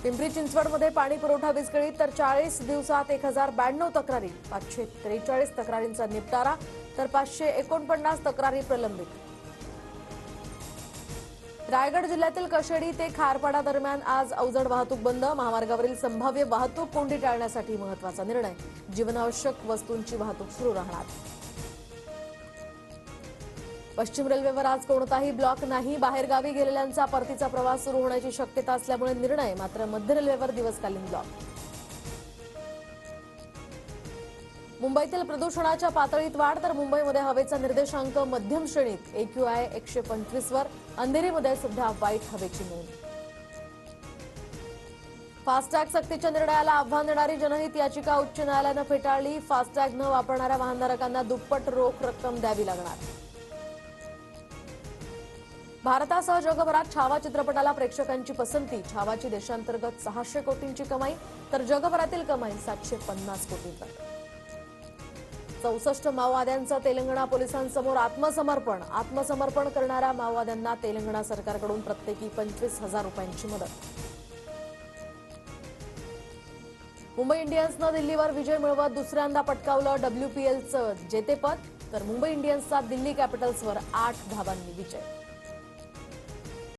पिंपरी चिंचवडमध्ये पाणी पुरवठा विस्कळीत तर 40 दिवसात 1092 तक्रारी, 543 तक्रारींचा निपटारा तर 549 तक्रारी प्रलंबित। रायगड जिल्ह्यातील कशेडी ते खारपाडा दरम्यान आज अवजड वाहतूक बंद। महामार्गावरील संभाव्य वाहतूक कोंडी टाळण्यासाठी महत्त्वाचा निर्णय, जीवनावश्यक वस्तूंची वाहतूक सुरू राहणार। पश्चिम रेल्वेवर आज कोणताही ब्लॉक नाही। बाहेरगावी गेलेल्यांचा परतीचा प्रवास सुरू होण्याची शक्यता असल्यामुळे निर्णय, मात्र मध्य रेल्वेवर दिवसकालीन ब्लॉक। मुंबईतील प्रदूषणाच्या पातळीत वाढ तर मुंबईमध्ये हवेचा निर्देशांक मध्यम श्रेणीत, AQI 125 वर। अंधेरीमध्ये सध्या वाईट हवेची नोंद। फास्टॅग सक्तीच्या निर्णयाला आव्हान देणारी जनहित याचिका उच्च न्यायालयानं फेटाळली। फास्टॅग न वापरणाऱ्या वाहनधारकांना दुप्पट रोख रक्कम द्यावी लागणार। भारतासह जगभरात छावा चित्रपटाला प्रेक्षकांची पसंती। छावाची देशांतर्गत 600 कोटींची कमाई तर जगभरातील कमाई 750 कोटींवर। 64 माओवाद्यांचं तेलंगणा पोलिसांसमोर आत्मसमर्पण। आत्मसमर्पण करणाऱ्या माओवाद्यांना तेलंगणा सरकारकडून प्रत्येकी 25,000 रुपयांची मदत। मुंबई इंडियन्सनं दिल्लीवर विजय मिळवत दुसऱ्यांदा पटकावलं WPLचं जेतेपद, तर मुंबई इंडियन्सचा दिल्ली कॅपिटल्सवर 8 धावांनी विजय।